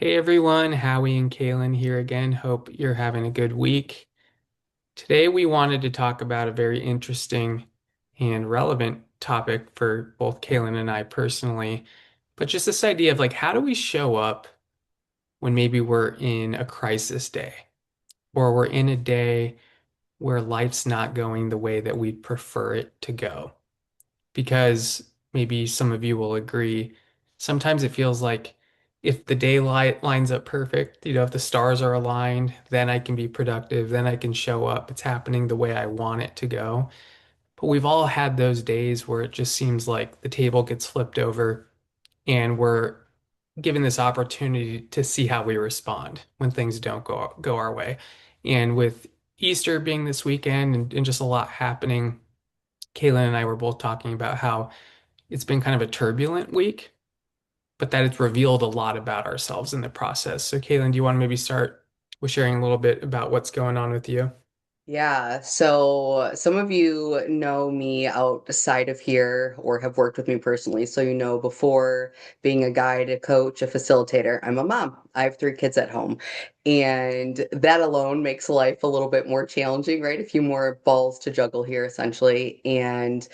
Hey everyone, Howie and Kaylin here again. Hope you're having a good week. Today we wanted to talk about a very interesting and relevant topic for both Kaylin and I personally, but just this idea of like how do we show up when maybe we're in a crisis day or we're in a day where life's not going the way that we'd prefer it to go? Because maybe some of you will agree, sometimes it feels like if the daylight lines up perfect, if the stars are aligned, then I can be productive, then I can show up. It's happening the way I want it to go. But we've all had those days where it just seems like the table gets flipped over and we're given this opportunity to see how we respond when things don't go our way. And with Easter being this weekend and just a lot happening, Kaylin and I were both talking about how it's been kind of a turbulent week, but that it's revealed a lot about ourselves in the process. So, Kaylin, do you want to maybe start with sharing a little bit about what's going on with you? Yeah, so some of you know me outside of here or have worked with me personally. So, before being a guide, a coach, a facilitator, I'm a mom. I have three kids at home. And that alone makes life a little bit more challenging, right? A few more balls to juggle here, essentially. And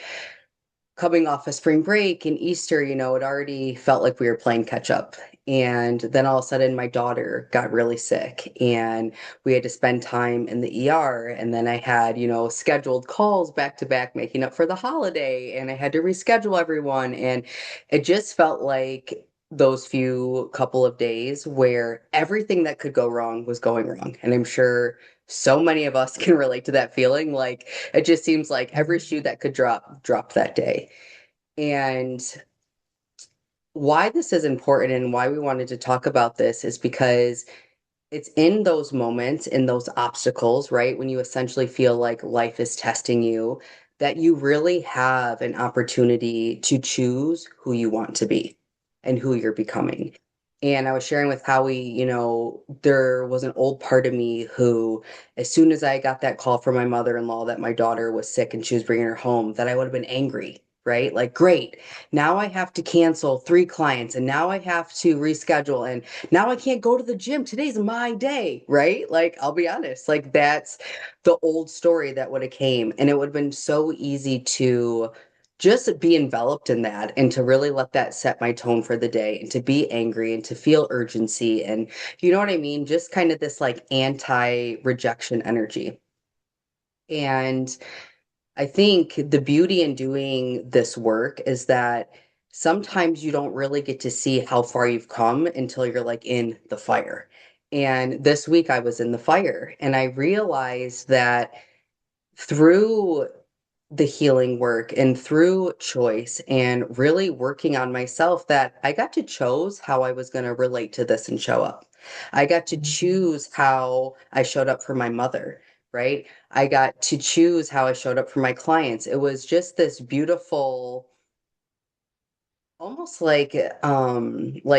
coming off of spring break and Easter, it already felt like we were playing catch up. And then all of a sudden, my daughter got really sick, and we had to spend time in the ER. And then I had, scheduled calls back to back, making up for the holiday, and I had to reschedule everyone. And it just felt like those few couple of days where everything that could go wrong was going wrong. And I'm sure so many of us can relate to that feeling. Like it just seems like every shoe that could drop dropped that day. And why this is important and why we wanted to talk about this is because it's in those moments, in those obstacles, right? When you essentially feel like life is testing you, that you really have an opportunity to choose who you want to be and who you're becoming. And I was sharing with Howie, there was an old part of me who, as soon as I got that call from my mother-in-law that my daughter was sick and she was bringing her home, that I would have been angry, right? Like, great, now I have to cancel three clients and now I have to reschedule and now I can't go to the gym. Today's my day, right? Like, I'll be honest, like that's the old story that would have came. And it would have been so easy to just be enveloped in that and to really let that set my tone for the day and to be angry and to feel urgency. And you know what I mean? Just kind of this like anti-rejection energy. And I think the beauty in doing this work is that sometimes you don't really get to see how far you've come until you're like in the fire. And this week I was in the fire and I realized that through the healing work and through choice and really working on myself that I got to choose how I was going to relate to this and show up. I got to choose how I showed up for my mother, right? I got to choose how I showed up for my clients. It was just this beautiful, almost like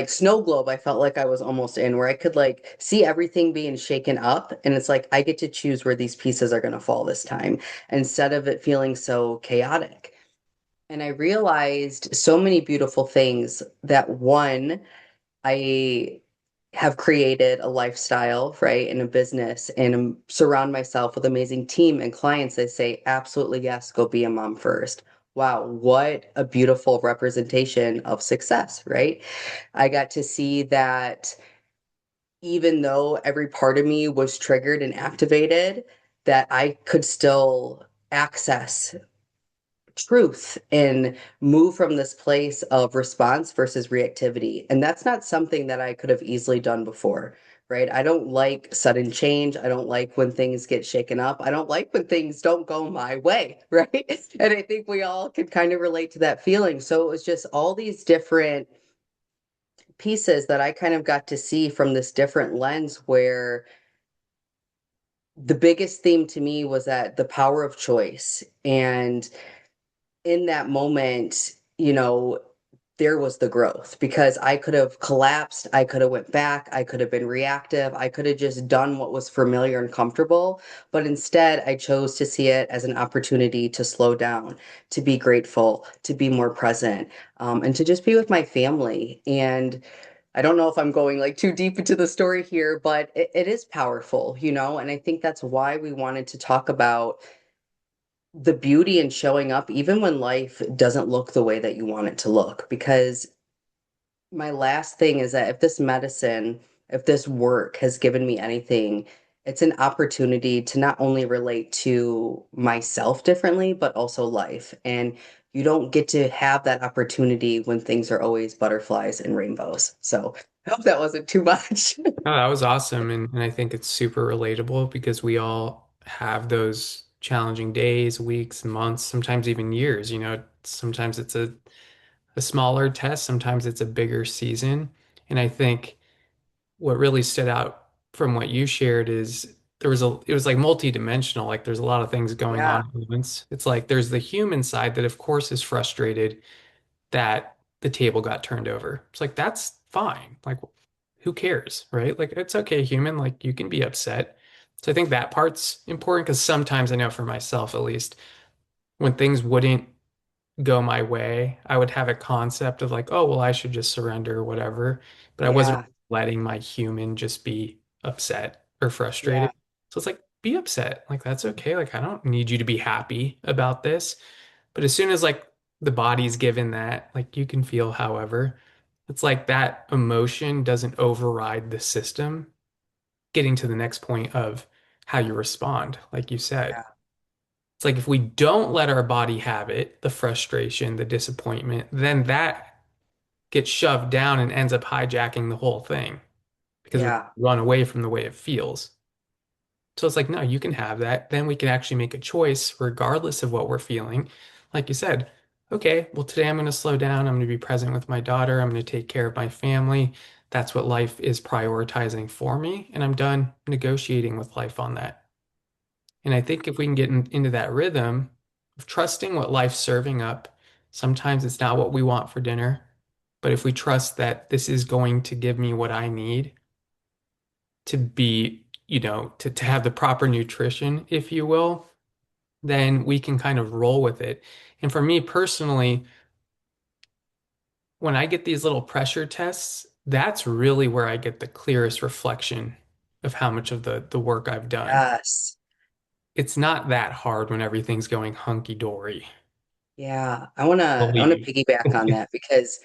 snow globe. I felt like I was almost in where I could like see everything being shaken up, and it's like I get to choose where these pieces are going to fall this time instead of it feeling so chaotic. And I realized so many beautiful things that one, I have created a lifestyle, right, and a business and surround myself with amazing team and clients that say, absolutely, yes, go be a mom first. Wow, what a beautiful representation of success, right? I got to see that even though every part of me was triggered and activated, that I could still access truth and move from this place of response versus reactivity. And that's not something that I could have easily done before, right? I don't like sudden change. I don't like when things get shaken up. I don't like when things don't go my way, right? And I think we all can kind of relate to that feeling. So it was just all these different pieces that I kind of got to see from this different lens where the biggest theme to me was that the power of choice. And in that moment, there was the growth because I could have collapsed, I could have went back, I could have been reactive, I could have just done what was familiar and comfortable, but instead I chose to see it as an opportunity to slow down, to be grateful, to be more present, and to just be with my family. And I don't know if I'm going like too deep into the story here, but it is powerful, and I think that's why we wanted to talk about the beauty in showing up even when life doesn't look the way that you want it to look. Because my last thing is that if this work has given me anything, it's an opportunity to not only relate to myself differently, but also life. And you don't get to have that opportunity when things are always butterflies and rainbows. So I hope that wasn't too much. Oh, that was awesome. And I think it's super relatable because we all have those challenging days, weeks, months, sometimes even years. Sometimes it's a smaller test, sometimes it's a bigger season. And I think what really stood out from what you shared is it was like multidimensional. Like there's a lot of things going on Yeah, at once. It's like there's the human side that, of course, is frustrated that the table got turned over. It's like that's fine. Like who cares, right? Like it's okay, human. Like you can be upset. So I think that part's important because sometimes I know for myself at least, when things wouldn't go my way, I would have a concept of like, oh, well, I should just surrender or whatever. But I wasn't yeah, letting my human just be upset or yeah, frustrated. So it's like, be upset. Like that's okay. Like I don't need you to be happy about this. But as soon as like the body's given that, like you can feel however, it's like that emotion doesn't override the system, getting to the next point of how you respond, like you said. yeah, It's like if we don't let our body have it, the frustration, the disappointment, then that gets shoved down and ends up hijacking the whole thing because we yeah, run away from the way it feels. So it's like, no, you can have that. Then we can actually make a choice regardless of what we're feeling. Like you said, okay, well, today I'm going to slow down. I'm going to be present with my daughter. I'm going to take care of my family. That's what life is prioritizing for me. And I'm done negotiating with life on that. And I think if we can get into that rhythm of trusting what life's serving up, sometimes it's not what we want for dinner. But if we trust that this is going to give me what I need to be, to have the proper nutrition, if you will, then we can kind of roll with it. And for me personally, when I get these little pressure tests, that's really where I get the clearest reflection of how much of the work I've done. yes. It's not that hard when everything's going hunky dory. Yeah. I wanna Believe. piggyback on that because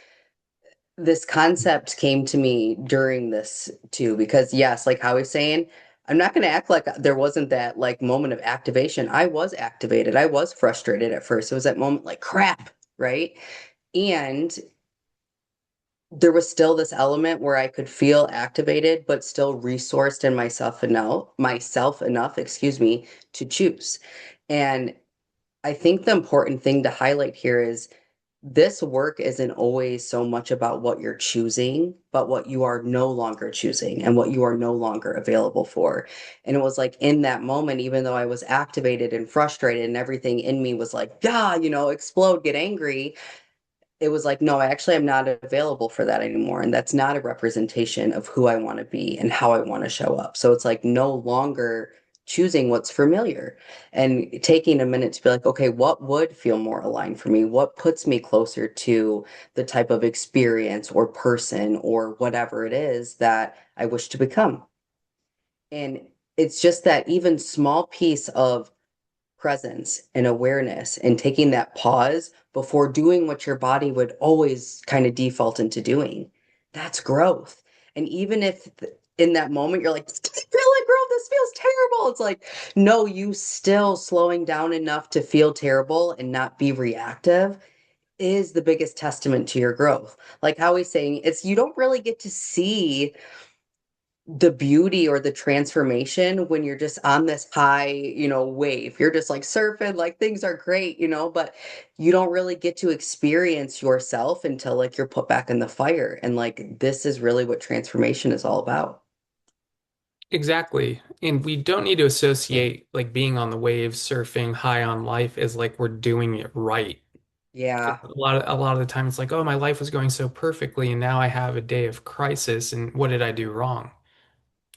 this concept came to me during this too, because yes, like how he's saying, I'm not going to act like there wasn't that like moment of activation. I was activated. I was frustrated at first. It was that moment like crap, right? And there was still this element where I could feel activated, but still resourced in myself enough, excuse me, to choose. And I think the important thing to highlight here is this work isn't always so much about what you're choosing, but what you are no longer choosing and what you are no longer available for. And it was like in that moment, even though I was activated and frustrated and everything in me was like, yeah, explode, get angry, it was like, no, I actually am not available for that anymore. And that's not a representation of who I want to be and how I want to show up. So it's like no longer choosing what's familiar and taking a minute to be like, okay, what would feel more aligned for me? What puts me closer to the type of experience or person or whatever it is that I wish to become? And it's just that even small piece of presence and awareness and taking that pause before doing what your body would always kind of default into doing. That's growth. And even if in that moment you're like, this doesn't feel like growth, this feels terrible. It's like, no, you still slowing down enough to feel terrible and not be reactive is the biggest testament to your growth. Like how he's saying, it's you don't really get to see the beauty or the transformation when you're just on this high, wave. You're just like surfing, like things are great, but you don't really get to experience yourself until like you're put back in the fire. And like this is really what transformation is all about. Exactly. And we don't need to associate like being on the waves, surfing high on life as like we're doing it right. Yeah. A lot of the time it's like, oh, my life was going so perfectly and now I have a day of crisis and what did I do wrong?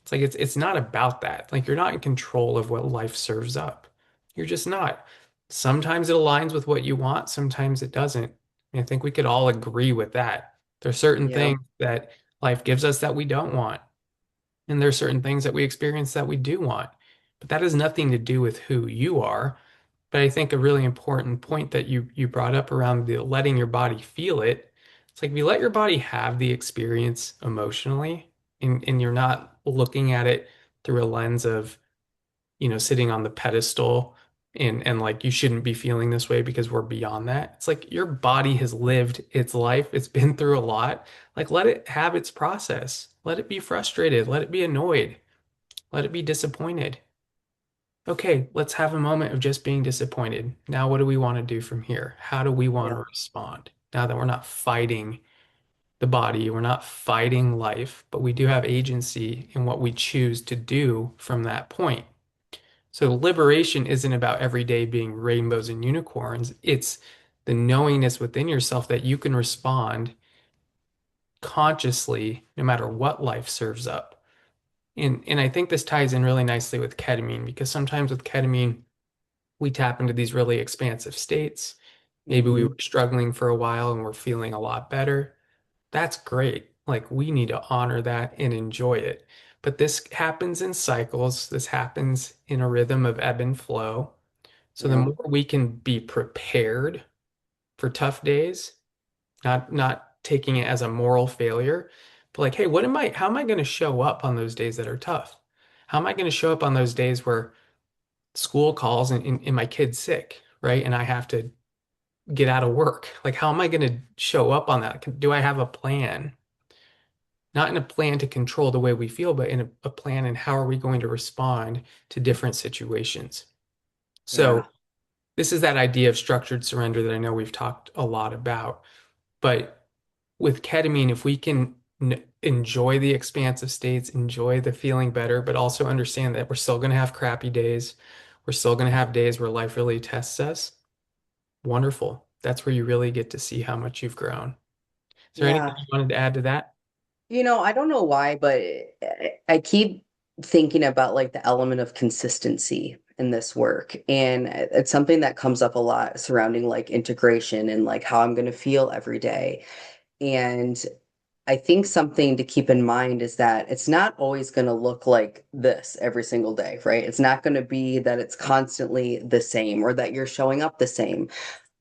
It's like it's not about that. Like you're not in control of what life serves up. You're just not. Sometimes it aligns with what you want, sometimes it doesn't. And I think we could all agree with that. There's certain Yep. things that life gives us that we don't want. And there's certain things that we experience that we do want. But that has nothing to do with who you are. But I think a really important point that you brought up around the letting your body feel it, it's like if you let your body have the experience emotionally and you're not looking at it through a lens of, sitting on the pedestal and like you shouldn't be feeling this way because we're beyond that. It's like your body has lived its life. It's been through a lot. Like let it have its process. Let it be frustrated. Let it be annoyed. Let it be disappointed. Okay, let's have a moment of just being disappointed. Now, what do we want to do from here? How do we want Yeah. to respond? Now that we're not fighting the body, we're not fighting life, but we do have agency in what we choose to do from that point. So liberation isn't about every day being rainbows and unicorns. It's the knowingness within yourself that you can respond consciously no matter what life serves up. And I think this ties in really nicely with ketamine because sometimes with ketamine, we tap into these really expansive states. Maybe we Hmm. were struggling for a while and we're feeling a lot better. That's great. Like we need to honor that and enjoy it. But this happens in cycles. This happens in a rhythm of ebb and flow. So the Yeah. more we can be prepared for tough days, not taking it as a moral failure, but like, hey, how am I going to show up on those days that are tough? How am I going to show up on those days where school calls and my kid's sick, right? And I have to get out of work. Like, how am I going to show up on that? Do I have a plan? Not in a plan to control the way we feel, but in a plan in how are we going to respond to different situations. So Yeah. this is that idea of structured surrender that I know we've talked a lot about. But with ketamine, if we can enjoy the expansive states, enjoy the feeling better, but also understand that we're still going to have crappy days. We're still going to have days where life really tests us. Wonderful. That's where you really get to see how much you've grown. Is there anything Yeah. you wanted to add to that? I don't know why, but I keep thinking about like the element of consistency in this work. And it's something that comes up a lot surrounding like integration and like how I'm going to feel every day. And I think something to keep in mind is that it's not always going to look like this every single day, right? It's not going to be that it's constantly the same or that you're showing up the same,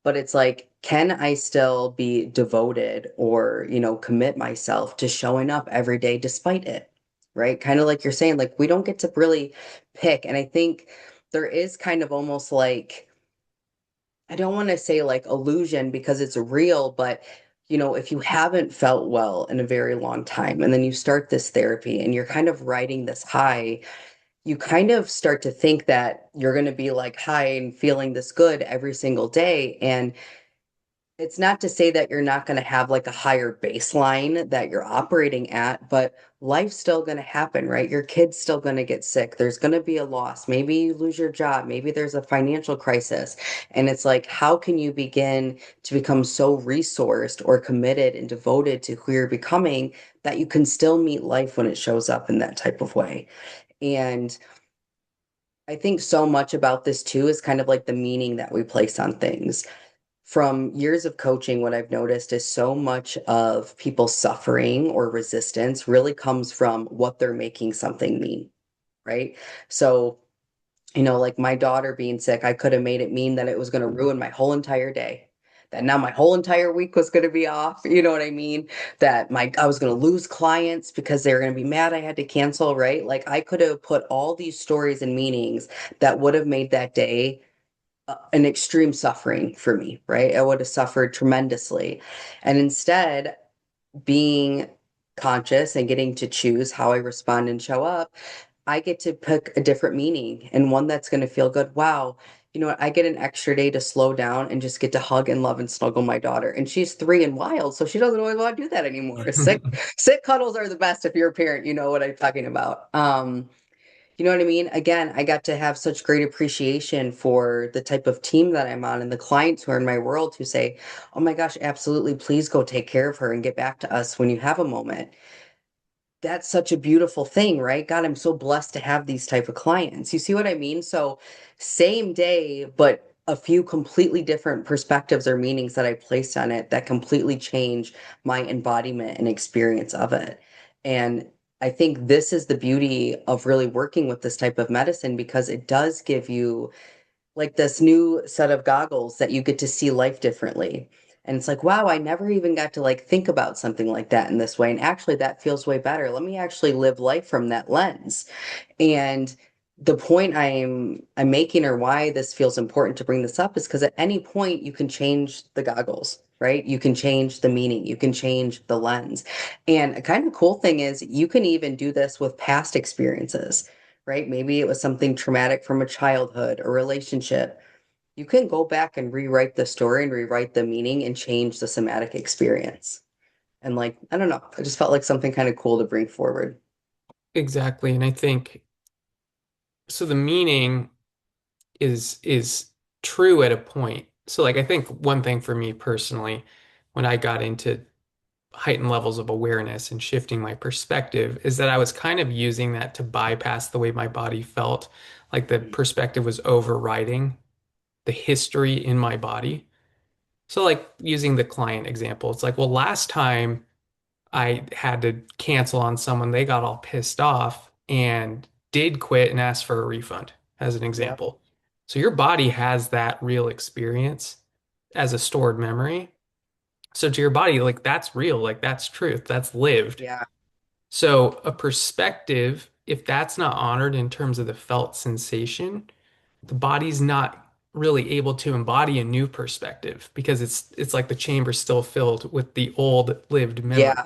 but it's like, can I still be devoted or, commit myself to showing up every day despite it, right? Kind of like you're saying, like, we don't get to really pick. And I think there is kind of almost like, I don't want to say like illusion because it's real, but if you haven't felt well in a very long time and then you start this therapy and you're kind of riding this high, you kind of start to think that you're going to be like high and feeling this good every single day. And it's not to say that you're not going to have like a higher baseline that you're operating at, but life's still going to happen, right? Your kid's still going to get sick. There's going to be a loss. Maybe you lose your job. Maybe there's a financial crisis. And it's like, how can you begin to become so resourced or committed and devoted to who you're becoming that you can still meet life when it shows up in that type of way? And I think so much about this too is kind of like the meaning that we place on things from years of coaching, what I've noticed is so much of people's suffering or resistance really comes from what they're making something mean, right? So, like my daughter being sick, I could have made it mean that it was going to ruin my whole entire day. That now my whole entire week was going to be off. You know what I mean? That I was going to lose clients because they were going to be mad I had to cancel, right? Like I could have put all these stories and meanings that would have made that day an extreme suffering for me, right? I would have suffered tremendously. And instead, being conscious and getting to choose how I respond and show up, I get to pick a different meaning and one that's going to feel good. Wow. You know what? I get an extra day to slow down and just get to hug and love and snuggle my daughter. And she's 3 and wild, so she doesn't always want to do that anymore. Sick cuddles are the best if you're a parent, you know what I'm talking about. You know what I mean? Again, I got to have such great appreciation for the type of team that I'm on and the clients who are in my world who say, "Oh my gosh, absolutely, please go take care of her and get back to us when you have a moment." That's such a beautiful thing, right? God, I'm so blessed to have these type of clients. You see what I mean? So, same day, but a few completely different perspectives or meanings that I placed on it that completely change my embodiment and experience of it. And I think this is the beauty of really working with this type of medicine because it does give you like this new set of goggles that you get to see life differently. And it's like, wow, I never even got to like think about something like that in this way. And actually, that feels way better. Let me actually live life from that lens. And the point I'm making or why this feels important to bring this up is because at any point you can change the goggles, right? You can change the meaning, you can change the lens. And a kind of cool thing is you can even do this with past experiences, right? Maybe it was something traumatic from a childhood or relationship. You can go back and rewrite the story and rewrite the meaning and change the somatic experience. And like, I don't know, I just felt like something kind of cool to bring forward. Exactly. And I think so the meaning is true at a point. So like I think one thing for me personally, when I got into heightened levels of awareness and shifting my perspective, is that I was kind of using that to bypass the way my body felt. Like the perspective was overriding the history in my body. So like using the client example, it's like, well, last time I had to cancel on someone, they got all pissed off and did quit and asked for a refund, as an Yep. example. So your body has that real experience as a stored memory. So to your body, like that's real, like that's truth, that's lived. Yeah. So a perspective, if that's not honored in terms of the felt sensation, the body's not really able to embody a new perspective because it's like the chamber's still filled with the old lived memory. Yeah.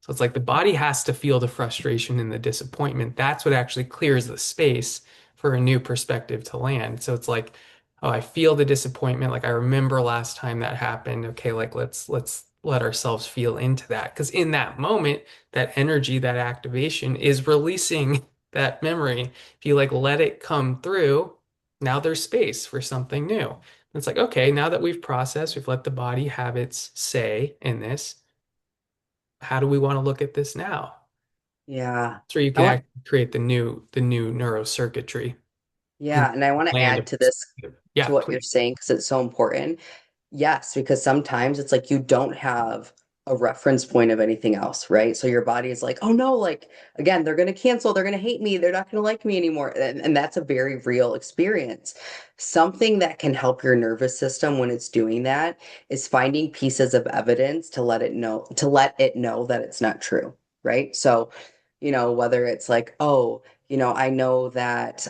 So it's like the body has to feel the frustration and the disappointment. That's what actually clears the space for a new perspective to land. So it's like, oh, I feel the disappointment. Like I remember last time that happened. Okay, like let's let ourselves feel into that. Because in that moment, that energy, that activation is releasing that memory. If you like let it come through, now there's space for something new. And it's like, okay, now that we've processed, we've let the body have its say in this, how do we want to look at this now? Yeah. So you I can want, actually create the new neurocircuitry and yeah, and I want to land a add to this, perspective. to Yeah, what you're please. saying, because it's so important. Yes, because sometimes it's like you don't have a reference point of anything else, right? So your body is like, oh no, like again, they're going to cancel, they're going to hate me, they're not going to like me anymore. And that's a very real experience. Something that can help your nervous system when it's doing that is finding pieces of evidence to let it know that it's not true, right? So, whether it's like, oh, I know that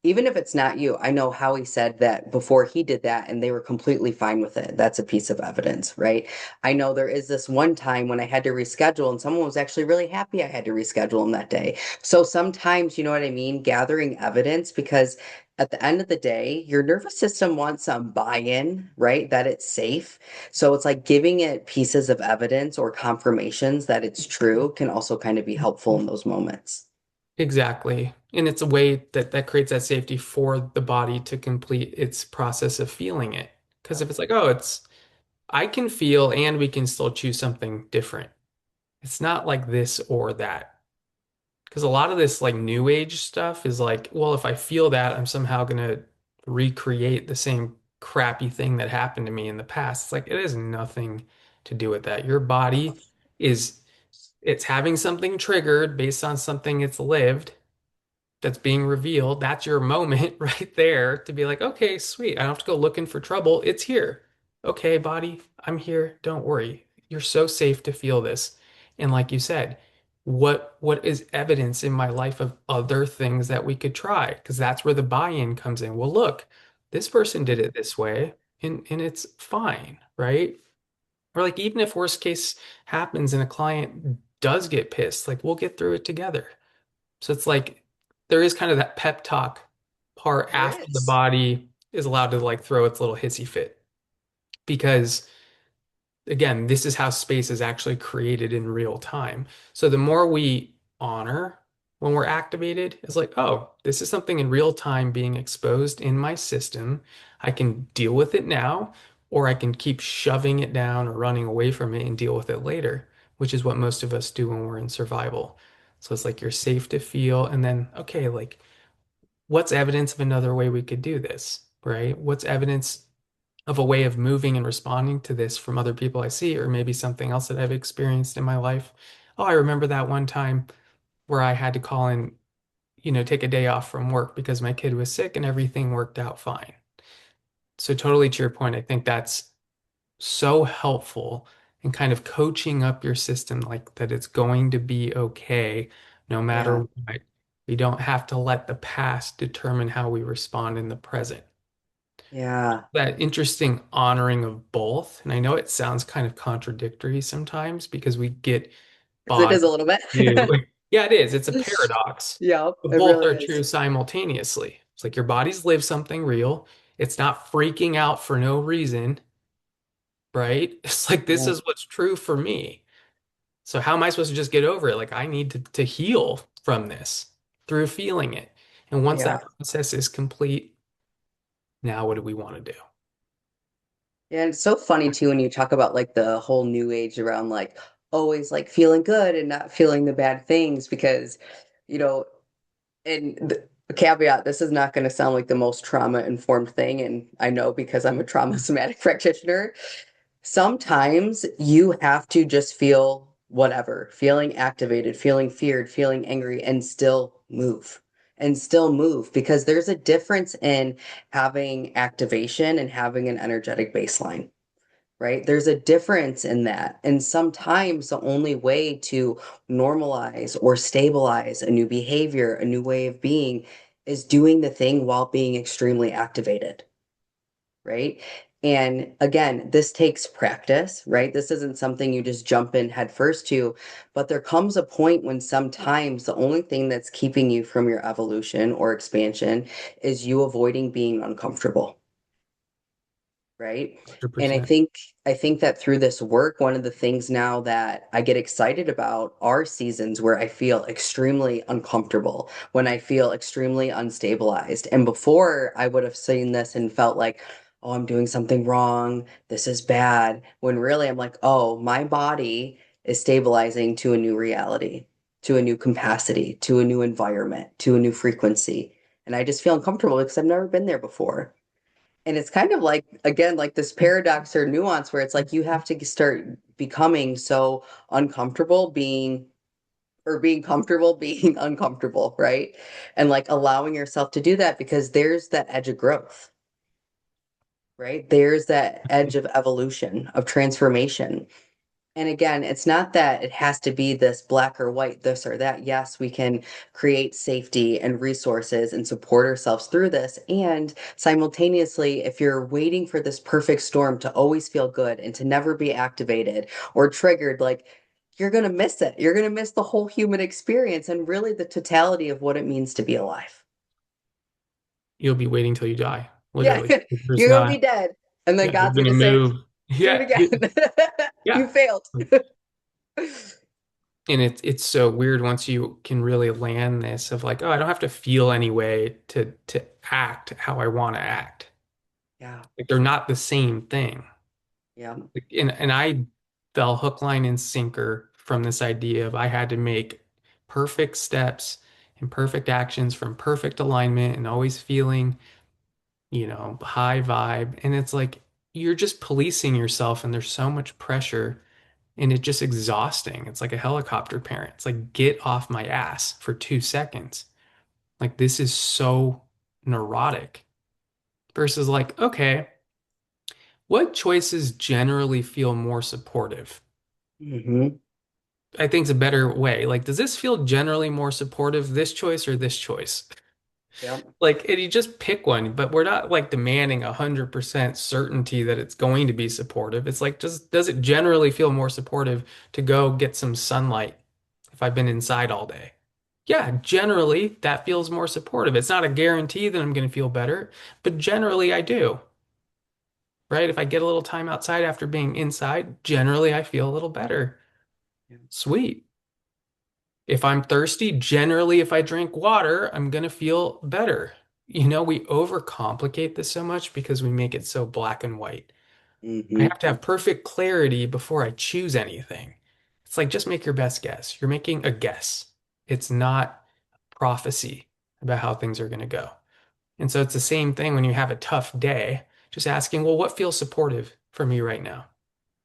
even if it's not you, I know Howie said that before he did that and they were completely fine with it. That's a piece of evidence, right? I know there is this one time when I had to reschedule and someone was actually really happy I had to reschedule them that day. So sometimes, you know what I mean? Gathering evidence because at the end of the day, your nervous system wants some buy-in, right? That it's safe. So it's like giving it pieces of evidence or confirmations that it's true can also kind of be helpful in those moments. Exactly. And it's a way that creates that safety for the body to complete its process of feeling it. Because Yep. if it's like, oh, I can feel and we can still choose something different. It's not like this or that. Because a lot of this like new age stuff is like, well, if I feel that, I'm somehow gonna recreate the same crappy thing that happened to me in the past. It's like it has nothing to do with that. Your body is it's having something triggered based on something it's lived that's being revealed. That's your moment right there to be like, okay, sweet. I don't have to go looking for trouble. It's here. Okay, body, I'm here. Don't worry. You're so safe to feel this. And like you said, what is evidence in my life of other things that we could try? Because that's where the buy-in comes in. Well, look, this person did it this way, and it's fine, right? Or like even if worst case happens and a client does get pissed, like we'll get through it together. So it's like there is kind of that pep talk part There after the is. body is allowed to like throw its little hissy fit. Because again, this is how space is actually created in real time. So the more we honor when we're activated, it's like, oh, this is something in real time being exposed in my system. I can deal with it now, or I can keep shoving it down or running away from it and deal with it later, which is what most of us do when we're in survival. So it's like you're safe to feel, and then, okay, like, what's evidence of another way we could do this? right? What's evidence of a way of moving and responding to this from other people I see, or maybe something else that I've experienced in my life? Oh, I remember that one time where I had to call in, take a day off from work because my kid was sick and everything worked out fine. So totally to your point, I think that's so helpful in kind of coaching up your system like that it's going to be okay no matter Yeah. what. We don't have to let the past determine how we respond in the present. Yeah. That interesting honoring of both. And I know it sounds kind of contradictory sometimes because we get It bogged is a little into, bit. yeah, it is. It's a paradox, Yep, but it both really are is. true simultaneously. It's like your body's lived something real. It's not freaking out for no reason, right? It's like this Yeah. is what's true for me. So how am I supposed to just get over it? Like I need to heal from this through feeling it. And once Yeah. that process is complete, now what do we want to do? Yeah, and it's so funny too when you talk about like the whole new age around like always like feeling good and not feeling the bad things because, you know, and the caveat, this is not going to sound like the most trauma informed thing. And I know because I'm a trauma somatic practitioner, sometimes you have to just feel whatever, feeling activated, feeling feared, feeling angry, and still move. And still move because there's a difference in having activation and having an energetic baseline, right? There's a difference in that. And sometimes the only way to normalize or stabilize a new behavior, a new way of being, is doing the thing while being extremely activated, right? And again, this takes practice, right? This isn't something you just jump in head first to, but there comes a point when sometimes the only thing that's keeping you from your evolution or expansion is you avoiding being uncomfortable, right? And I 100%. think I think that through this work, one of the things now that I get excited about are seasons where I feel extremely uncomfortable, when I feel extremely unstabilized. And before I would have seen this and felt like, oh, I'm doing something wrong, this is bad, when really I'm like, oh, my body is stabilizing to a new reality, to a new capacity, to a new environment, to a new frequency. And I just feel uncomfortable because I've never been there before. And it's kind of like, again, like this paradox or nuance where it's like you have to start becoming so uncomfortable being, or being comfortable being uncomfortable, right? And like allowing yourself to do that because there's that edge of growth, right? There's that edge of evolution, of transformation. And again, it's not that it has to be this black or white, this or that. Yes, we can create safety and resources and support ourselves through this. And simultaneously, if you're waiting for this perfect storm to always feel good and to never be activated or triggered, like you're going to miss it. You're going to miss the whole human experience and really the totality of what it means to be alive. You'll be waiting till you die, Yeah, literally. There's you're going to be not, dead. And then yeah, you're God's going gonna to say, move. do it Yeah, again. You yeah. failed. And it's so weird once you can really land this of like, oh, I don't have to feel any way to act how I want to act. Yeah. Like they're not the same thing. Yeah. And I fell hook, line, and sinker from this idea of I had to make perfect steps and perfect actions from perfect alignment and always feeling, high vibe. And it's like you're just policing yourself and there's so much pressure and it's just exhausting. It's like a helicopter parent. It's like, get off my ass for 2 seconds. Like, this is so neurotic versus like, okay, what choices generally feel more supportive? Hmm. I think it's a better way. Like, does this feel generally more supportive, this choice or this choice? Yep. Like, and you just pick one, but we're not like demanding 100% certainty that it's going to be supportive. It's like, just does it generally feel more supportive to go get some sunlight if I've been inside all day? Yeah, generally that feels more supportive. It's not a guarantee that I'm going to feel better, but generally I do, right? If I get a little time outside after being inside, generally I feel a little better. Sweet. If I'm thirsty, generally, if I drink water, I'm going to feel better. We overcomplicate this so much because we make it so black and white. I Hmm. have to have perfect clarity before I choose anything. It's like just make your best guess. You're making a guess. It's not prophecy about how things are going to go. And so it's the same thing when you have a tough day, just asking, well, what feels supportive for me right now?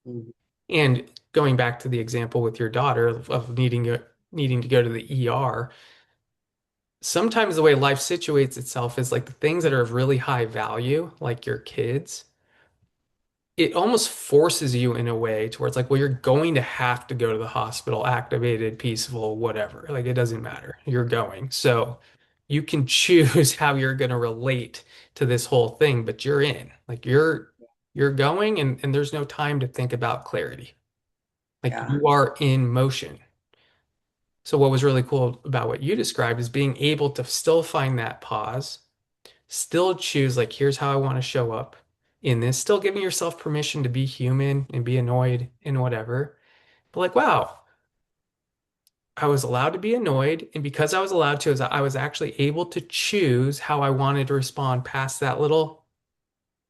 Mhm. And going back to the example with your daughter of needing to go to the ER, sometimes the way life situates itself is like the things that are of really high value, like your kids, it almost forces you in a way to where it's like, well, you're going to have to go to the hospital, activated, peaceful, whatever. Like it doesn't matter. You're going. So you can choose how you're going to relate to this whole thing, but you're in. Like you're going and there's no time to think about clarity. Like Yeah, you are in motion. So what was really cool about what you described is being able to still find that pause, still choose like here's how I want to show up in this, still giving yourself permission to be human and be annoyed and whatever. But like, wow, I was allowed to be annoyed, and because I was allowed to, I was actually able to choose how I wanted to respond past that little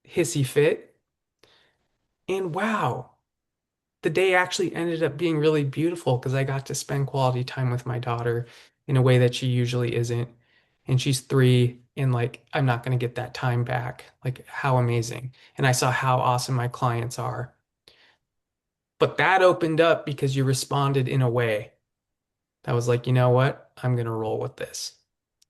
hissy fit. And wow, the day actually ended up being really beautiful because I got to spend quality time with my daughter in a way that she usually isn't. And she's 3, and like, I'm not going to get that time back. Like, how amazing. And I saw how awesome my clients are. But that opened up because you responded in a way that was like, you know what? I'm going to roll with this.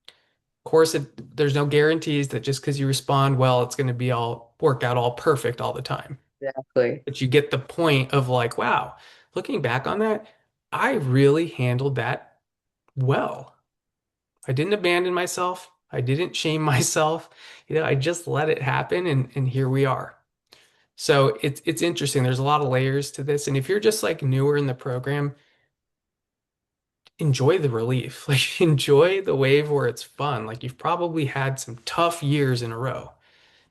Of course, there's no guarantees that just because you respond well, it's going to be all work out all perfect all the time. exactly. But you get the point of like, wow, looking back on that, I really handled that well. I didn't abandon myself. I didn't shame myself. I just let it happen and here we are. So it's interesting. There's a lot of layers to this. And if you're just like newer in the program, enjoy the relief. Like enjoy the wave where it's fun. Like you've probably had some tough years in a row.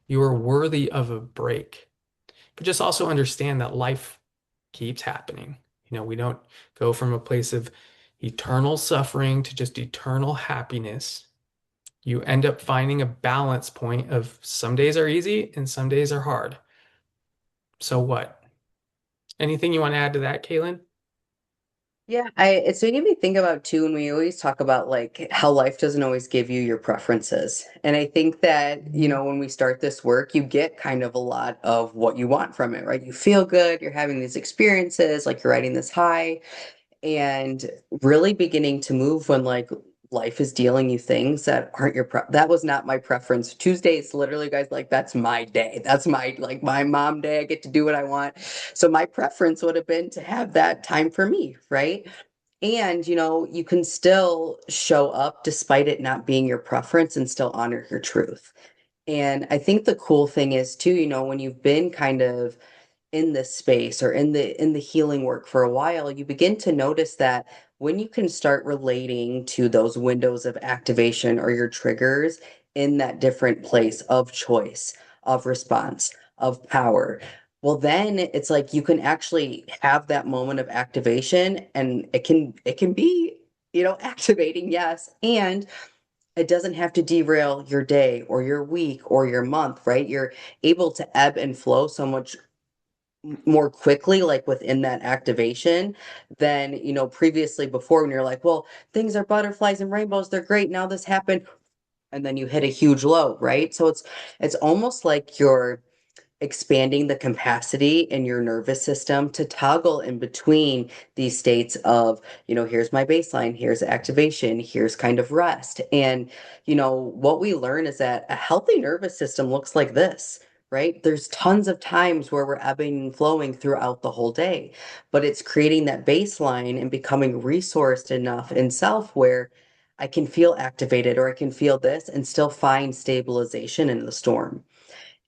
You are worthy of a break. But just also understand that life keeps happening. We don't go from a place of eternal suffering to just eternal happiness. You end up finding a balance point of some days are easy and some days are hard. So what? Anything you want to add to that, Kaylin? Yeah, it's making me think about too, and we always talk about like how life doesn't always give you your preferences. And I think that, when we start this work, you get kind of a lot of what you want from it, right? You feel good, you're having these experiences, like you're riding this high, and really beginning to move when like life is dealing you things that aren't that was not my preference. Tuesdays, literally, guys, like that's my day. That's my like my mom day. I get to do what I want. So my preference would have been to have that time for me, right? And you can still show up despite it not being your preference and still honor your truth. And I think the cool thing is too, when you've been kind of in this space or in the healing work for a while, you begin to notice that when you can start relating to those windows of activation or your triggers in that different place of choice, of response, of power, well then it's like you can actually have that moment of activation, and it can be activating, yes, and it doesn't have to derail your day or your week or your month, right? You're able to ebb and flow so much more quickly, like within that activation than previously, before, when you're like, well, things are butterflies and rainbows, they're great, now this happened, and then you hit a huge low, right? So it's almost like you're expanding the capacity in your nervous system to toggle in between these states of, here's my baseline, here's activation, here's kind of rest. And, what we learn is that a healthy nervous system looks like this. Right? There's tons of times where we're ebbing and flowing throughout the whole day, but it's creating that baseline and becoming resourced enough in self where I can feel activated or I can feel this and still find stabilization in the storm.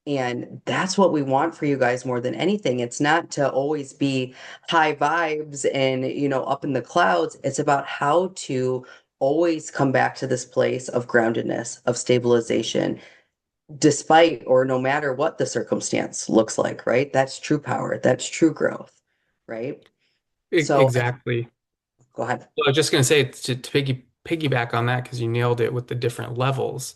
And that's what we want for you guys more than anything. It's not to always be high vibes and, up in the clouds. It's about how to always come back to this place of groundedness, of stabilization, despite or no matter what the circumstance looks like, right? That's true power. That's true growth, right? So Exactly. go ahead. Well, I was just going to say to piggyback on that because you nailed it with the different levels.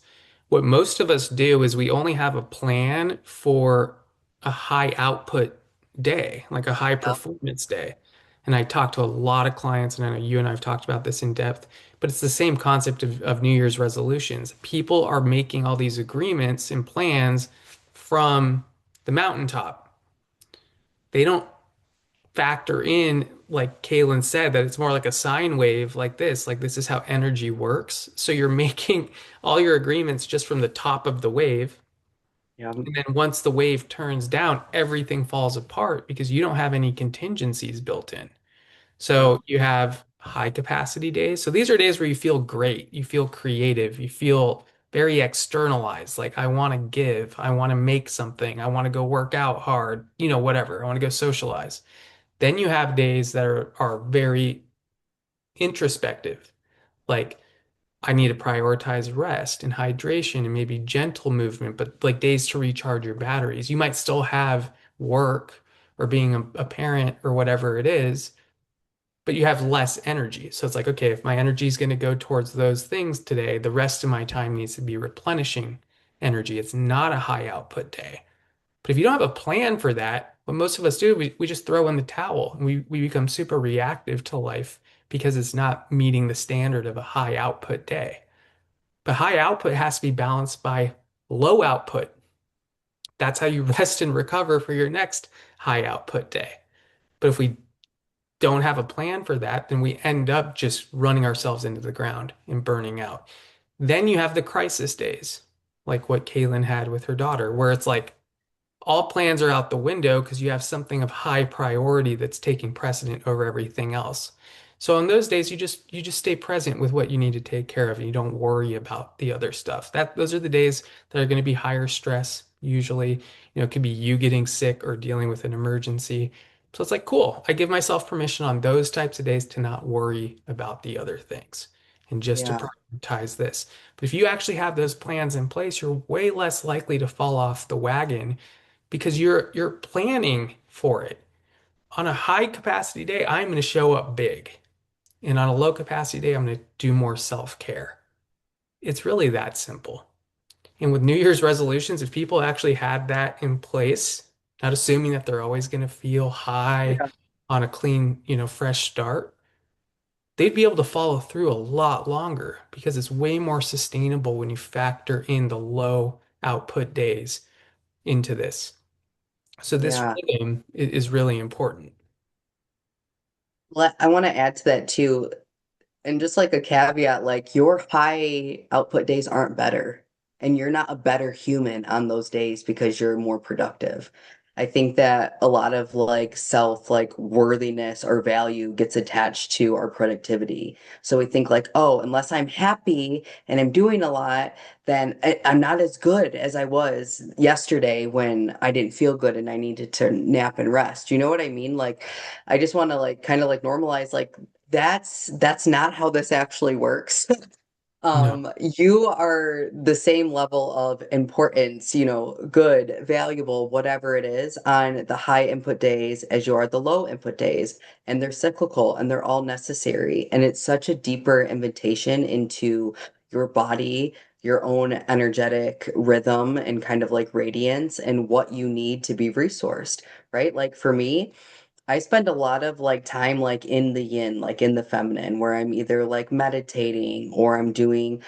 What most of us do is we only have a plan for a high output day, like a high Yep. performance day. And I talk to a lot of clients, and I know you and I have talked about this in depth, but it's the same concept of New Year's resolutions. People are making all these agreements and plans from the mountaintop. They don't factor in, like Kaylin said, that it's more like a sine wave like this is how energy works. So you're making all your agreements just from the top of the wave. Yeah. And then once the wave turns down, everything falls apart because you don't have any contingencies built in. Yeah. So you have high capacity days. So these are days where you feel great, you feel creative, you feel very externalized. Like, I want to give, I want to make something, I want to go work out hard, whatever. I want to go socialize. Then you have days that are very introspective. Like, I need to prioritize rest and hydration and maybe gentle movement, but like days to recharge your batteries. You might still have work or being a parent or whatever it is, but you have less energy. So it's like, okay, if my energy is going to go towards those things today, the rest of my time needs to be replenishing energy. It's not a high output day. But if you don't have a plan for that, what most of us do, we just throw in the towel and we become super reactive to life because it's not meeting the standard of a high output day. But high output has to be balanced by low output. That's how you rest and recover for your next high output day. But if we don't have a plan for that, then we end up just running ourselves into the ground and burning out. Then you have the crisis days, like what Kaylin had with her daughter, where it's like all plans are out the window because you have something of high priority that's taking precedent over everything else. So in those days, you just stay present with what you need to take care of, and you don't worry about the other stuff. Those are the days that are going to be higher stress usually. It could be you getting sick or dealing with an emergency. So it's like, cool. I give myself permission on those types of days to not worry about the other things and just to Yeah. prioritize this. But if you actually have those plans in place, you're way less likely to fall off the wagon because you're planning for it. On a high capacity day, I'm going to show up big. And on a low capacity day, I'm going to do more self-care. It's really that simple. And with New Year's resolutions, if people actually had that in place, not assuming that they're always going to feel high Yeah. on a clean, fresh start, they'd be able to follow through a lot longer because it's way more sustainable when you factor in the low output days into this. So this Yeah. rhythm is really important. I want to add to that too. And just like a caveat, like your high output days aren't better, and you're not a better human on those days because you're more productive. I think that a lot of like self like worthiness or value gets attached to our productivity. So we think like, oh, unless I'm happy and I'm doing a lot, then I'm not as good as I was yesterday when I didn't feel good and I needed to nap and rest. You know what I mean? Like, I just want to like kind of like normalize like that's not how this actually works. No. You are the same level of importance, good, valuable, whatever it is, on the high input days as you are the low input days. And they're cyclical and they're all necessary. And it's such a deeper invitation into your body, your own energetic rhythm and kind of like radiance and what you need to be resourced, right? Like for me, I spend a lot of like time like in the yin, like in the feminine, where I'm either like meditating or I'm doing,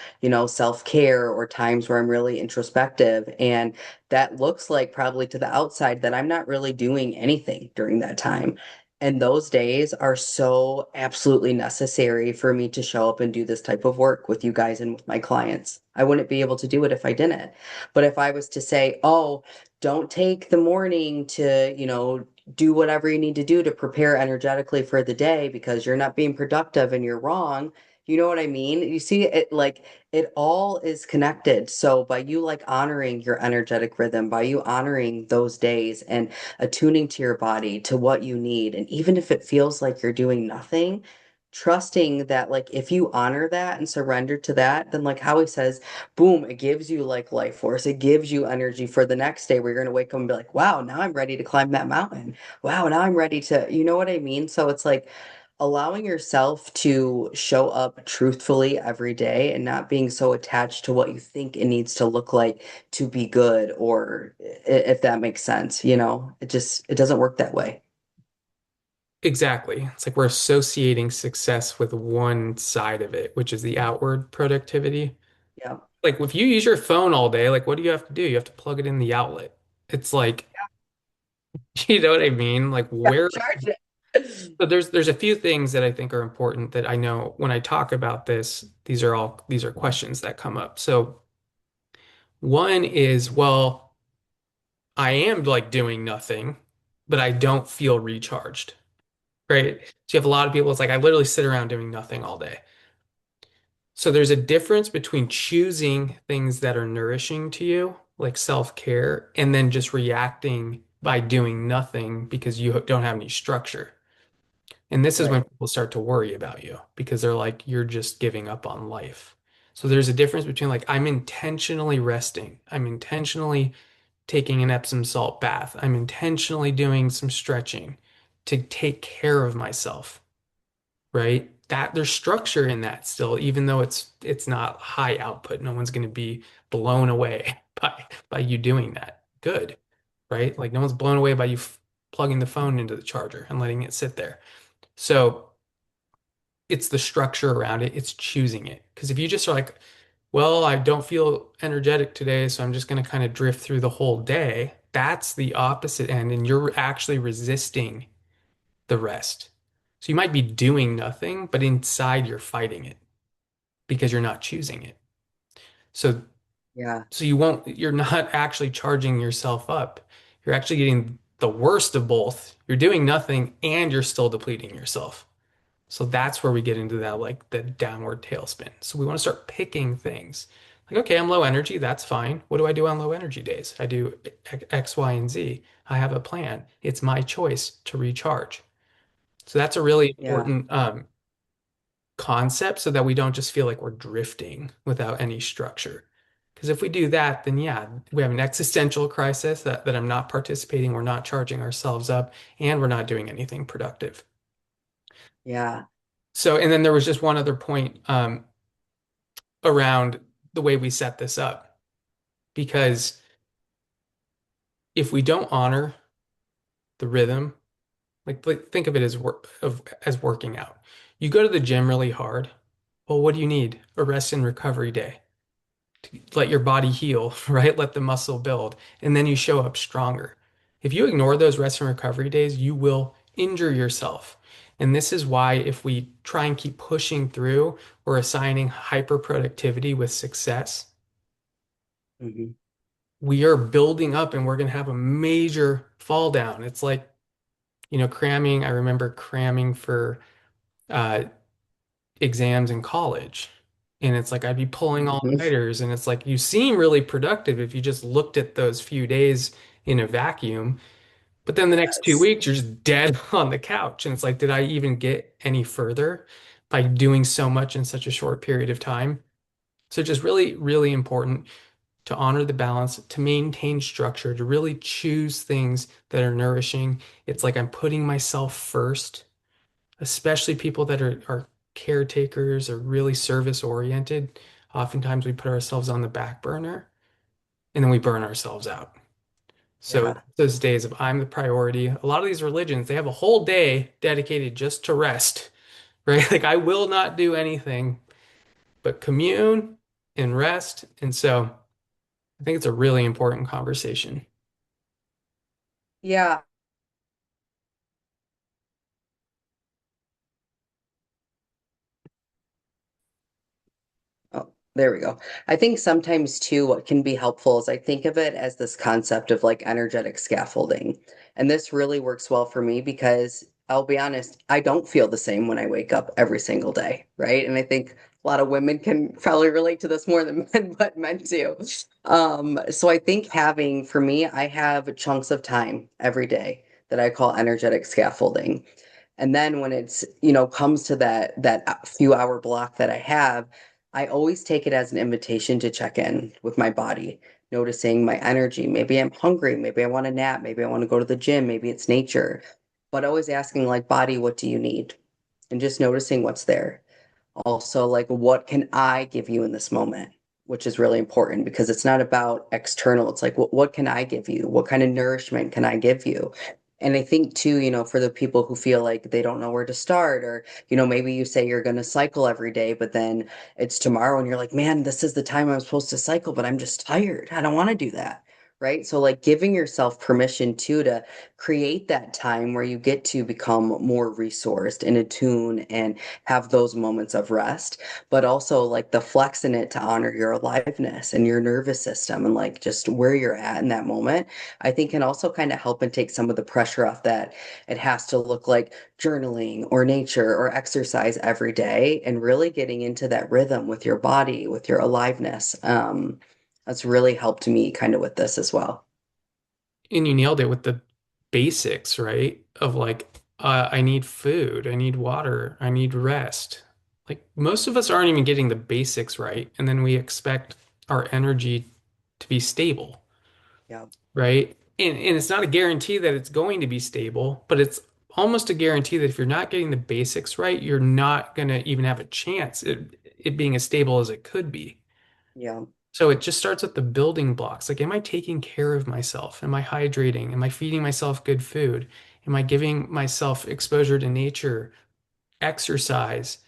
self-care or times where I'm really introspective. And that looks like probably to the outside that I'm not really doing anything during that time. And those days are so absolutely necessary for me to show up and do this type of work with you guys and with my clients. I wouldn't be able to do it if I didn't. But if I was to say, oh, don't take the morning to, do whatever you need to do to prepare energetically for the day because you're not being productive and you're wrong. You know what I mean? You see it like it all is connected. So by you like honoring your energetic rhythm, by you honoring those days and attuning to your body to what you need, and even if it feels like you're doing nothing, trusting that like if you honor that and surrender to that, then like Howie says, boom, it gives you like life force. It gives you energy for the next day where you're going to wake up and be like, wow, now I'm ready to climb that mountain. Wow, now I'm ready to, you know what I mean? So it's like allowing yourself to show up truthfully every day and not being so attached to what you think it needs to look like to be good, or if that makes sense, it doesn't work that way. exactly. It's like we're associating success with one side of it, which is the outward productivity. Yeah. Like if you use your phone all day, like what do you have to do? You have to plug it in the outlet. It's like, you know what I mean? Like Yeah, where charge it. so there's a few things that I think are important that I know when I talk about this, these are questions that come up. So one is, well, I am like doing nothing, but I don't feel recharged, right? So you have a lot of people, it's like I literally sit around doing nothing all day. So there's a difference between choosing things that are nourishing to you, like self-care, and then just reacting by doing nothing because you don't have any structure. And this is when Right. people start to worry about you because they're like, you're just giving up on life. So there's a difference between like, I'm intentionally resting. I'm intentionally taking an Epsom salt bath. I'm intentionally doing some stretching to take care of myself, right? That there's structure in that still, even though it's not high output. No one's going to be blown away by you doing that. Good, right? Like no one's blown away by you plugging the phone into the charger and letting it sit there. So it's the structure around it. It's choosing it. Because if you just are like, well, I don't feel energetic today, so I'm just going to kind of drift through the whole day, that's the opposite end, and you're actually resisting the rest. So you might be doing nothing, but inside you're fighting it because you're not choosing it. So Yeah. you're not actually charging yourself up. You're actually getting the worst of both. You're doing nothing and you're still depleting yourself. So that's where we get into that like the downward tailspin. So we want to start picking things. Like, okay, I'm low energy, that's fine. What do I do on low energy days? I do X, Y, and Z. I have a plan. It's my choice to recharge. So that's a really Yeah. important concept so that we don't just feel like we're drifting without any structure. Because if we do that, then yeah, we have an existential crisis that I'm not participating, we're not charging ourselves up, and we're not doing anything productive. Yeah. So, and then there was just one other point around the way we set this up. Because if we don't honor the rhythm, like think of it as as working out. You go to the gym really hard. Well, what do you need? A rest and recovery day. Let your body heal, right? Let the muscle build, and then you show up stronger. If you ignore those rest and recovery days, you will injure yourself. And this is why if we try and keep pushing through, we're assigning hyper productivity with success. Hmm. We are building up and we're going to have a major fall down. It's like, cramming. I remember cramming for uh, exams in college. And it's like I'd be pulling Hmm. all-nighters, and it's like you seem really productive if you just looked at those few days in a vacuum. But then the next two Yes. weeks, you're just dead on the couch. And it's like, did I even get any further by doing so much in such a short period of time? So just really, really important to honor the balance, to maintain structure, to really choose things that are nourishing. It's like I'm putting myself first, especially people that are caretakers or really service oriented. Oftentimes we put ourselves on the back burner and then we burn ourselves out. So Yeah. those days of I'm the priority, a lot of these religions, they have a whole day dedicated just to rest, right? Like I will not do anything but commune and rest. And so I think it's a really important conversation. Yeah. Oh, there we go. I think sometimes too, what can be helpful is I think of it as this concept of like energetic scaffolding. And this really works well for me because I'll be honest, I don't feel the same when I wake up every single day, right? And I think a lot of women can probably relate to this more than men, but men too. So I think having, for me, I have chunks of time every day that I call energetic scaffolding. And then when it's, comes to that few hour block that I have, I always take it as an invitation to check in with my body, noticing my energy. Maybe I'm hungry, maybe I want a nap, maybe I want to go to the gym, maybe it's nature. But always asking like body, what do you need? And just noticing what's there. Also, like what can I give you in this moment? Which is really important because it's not about external. It's like what can I give you? What kind of nourishment can I give you? And I think too, for the people who feel like they don't know where to start, or, maybe you say you're going to cycle every day, but then it's tomorrow and you're like, man, this is the time I'm supposed to cycle, but I'm just tired. I don't want to do that. Right. So, like, giving yourself permission too to create that time where you get to become more resourced and attuned and have those moments of rest, but also like the flex in it to honor your aliveness and your nervous system and like just where you're at in that moment. I think can also kind of help and take some of the pressure off that it has to look like journaling or nature or exercise every day and really getting into that rhythm with your body, with your aliveness. That's really helped me kind of with this as well. And you nailed it with the basics, right? Of like, I need food, I need water, I need rest. Like most of us aren't even getting the basics right, and then we expect our energy to be stable, Yeah. right? And it's not a guarantee that it's going to be stable, but it's almost a guarantee that if you're not getting the basics right, you're not going to even have a chance it being as stable as it could be. Yeah. So it just starts with the building blocks. Like, am I taking care of myself? Am I hydrating? Am I feeding myself good food? Am I giving myself exposure to nature, exercise,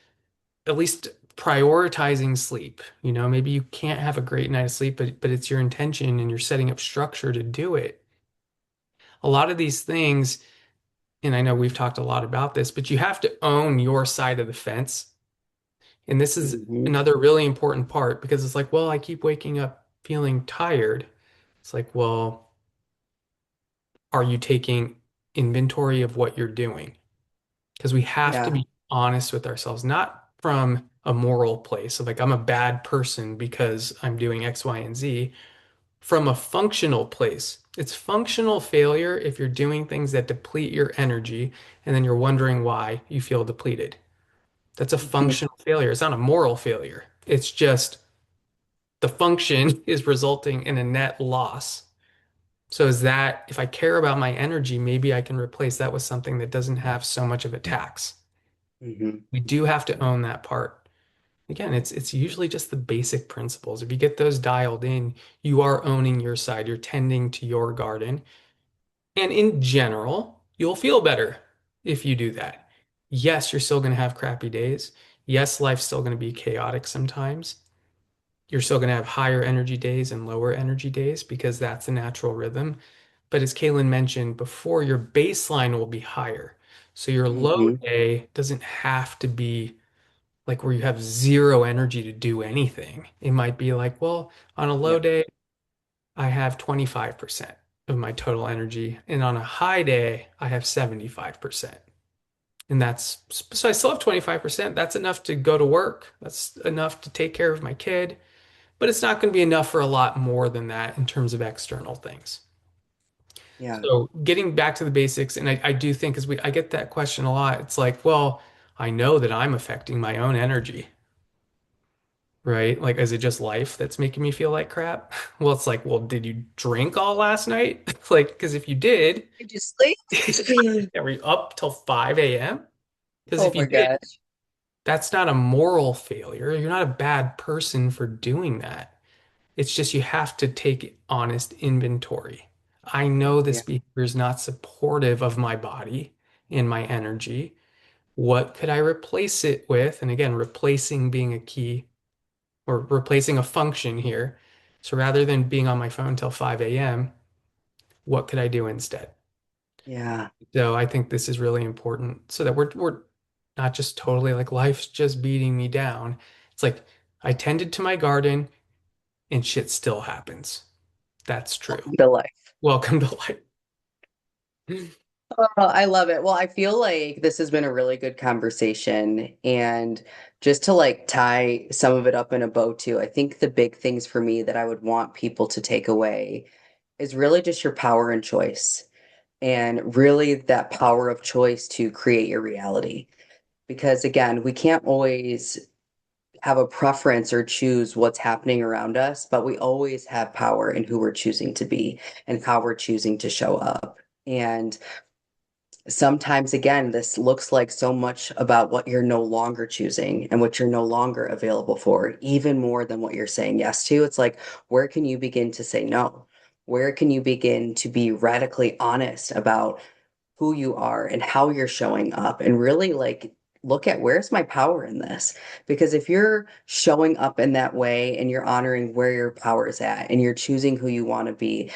at least prioritizing sleep? Maybe you can't have a great night of sleep, but it's your intention and you're setting up structure to do it. A lot of these things, and I know we've talked a lot about this, but you have to own your side of the fence. And this is Hmm. another really important part because it's like, well, I keep waking up feeling tired. It's like, well, are you taking inventory of what you're doing? Because we have to Yeah. be honest with ourselves, not from a moral place of like, I'm a bad person because I'm doing X, Y, and Z, from a functional place. It's functional failure if you're doing things that deplete your energy and then you're wondering why you feel depleted. That's a Hmm. functional failure. It's not a moral failure. It's just the function is resulting in a net loss. So is that if I care about my energy, maybe I can replace that with something that doesn't have so much of a tax. Hmm. We do have to own that part. Again, it's usually just the basic principles. If you get those dialed in, you are owning your side. You're tending to your garden. And in general, you'll feel better if you do that. Yes, you're still going to have crappy days. Yes, life's still going to be chaotic sometimes. You're still going to have higher energy days and lower energy days because that's a natural rhythm. But as Kaylin mentioned before, your baseline will be higher. So your low Hmm. day doesn't have to be like where you have zero energy to do anything. It might be like, well, on a low Yeah. day, I have 25% of my total energy. And on a high day, I have 75%. And that's so I still have 25%. That's enough to go to work. That's enough to take care of my kid. But it's not going to be enough for a lot more than that in terms of external things. Yeah. So getting back to the basics, and I do think as I get that question a lot, it's like, well, I know that I'm affecting my own energy, right? Like, is it just life that's making me feel like crap? Well, it's like, well, did you drink all last night? Like, because if you did, Did you sleep? are you up till 5 a.m.? Because Oh if you my did, gosh. that's not a moral failure. You're not a bad person for doing that. It's just you have to take honest inventory. I know this Yeah. behavior is not supportive of my body and my energy. What could I replace it with? And again, replacing being a key or replacing a function here. So rather than being on my phone till 5 a.m., what could I do instead? Yeah. So I think this is really important so that we're not just totally like life's just beating me down. It's like I tended to my garden and shit still happens. That's true. Welcome to life. Welcome to life. Oh, I love it. Well, I feel like this has been a really good conversation. And just to like tie some of it up in a bow too, I think the big things for me that I would want people to take away is really just your power and choice. And really that power of choice to create your reality. Because again, we can't always have a preference or choose what's happening around us, but we always have power in who we're choosing to be and how we're choosing to show up. And sometimes, again, this looks like so much about what you're no longer choosing and what you're no longer available for, even more than what you're saying yes to. It's like, where can you begin to say no? Where can you begin to be radically honest about who you are and how you're showing up and really like look at where's my power in this? Because if you're showing up in that way and you're honoring where your power is at and you're choosing who you want to be,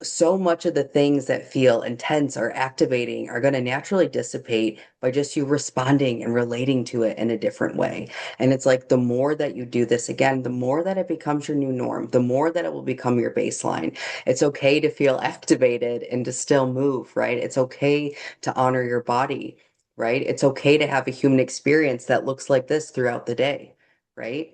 so much of the things that feel intense or activating are going to naturally dissipate by just you responding and relating to it in a different way. And it's like the more that you do this again, the more that it becomes your new norm, the more that it will become your baseline. It's okay to feel activated and to still move, right? It's okay to honor your body, right? It's okay to have a human experience that looks like this throughout the day, right?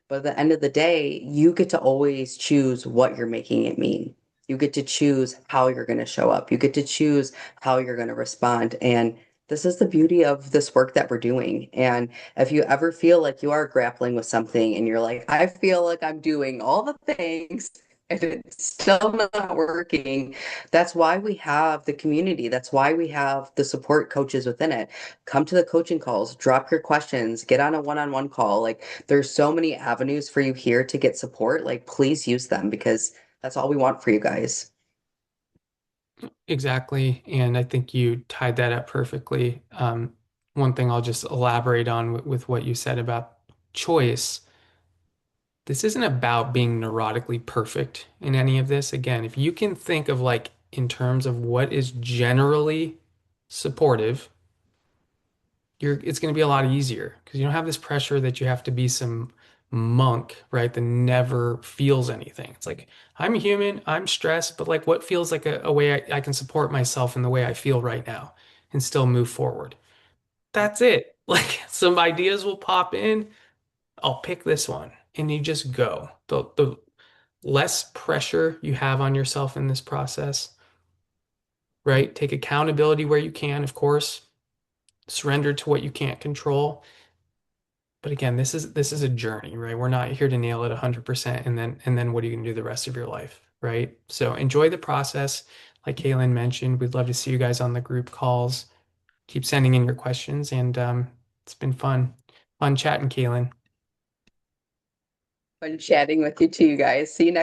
But at the end of the day, you get to always choose what you're making it mean. You get to choose how you're going to show up. You get to choose how you're going to respond. And this is the beauty of this work that we're doing. And if you ever feel like you are grappling with something and you're like, I feel like I'm doing all the things and it's still not working, that's why we have the community. That's why we have the support coaches within it. Come to the coaching calls, drop your questions, get on a one-on-one call. Like there's so many avenues for you here to get support. Like please use them because that's all we want for you guys. Exactly. And I think you tied that up perfectly. One thing I'll just elaborate on with what you said about choice. This isn't about being neurotically perfect in any of this. Again, if you can think of like in terms of what is generally supportive, it's going to be a lot easier because you don't have this pressure that you have to be some monk, right? That never feels anything. It's like I'm human, I'm stressed, but like what feels like a way I can support myself in the way I feel right now and still move forward. That's it. Like some ideas will pop in. I'll pick this one and you just go. The less pressure you have on yourself in this process, right? Take accountability where you can, of course. Surrender to what you can't control. But again, this is a journey, right? We're not here to nail it 100% and then what are you going to do the rest of your life, right? So enjoy the process. Like Kaylin mentioned, we'd love to see you guys on the group calls. Keep sending in your questions and it's been fun. Fun chatting, Kaylin. Fun chatting with you too, guys. See you next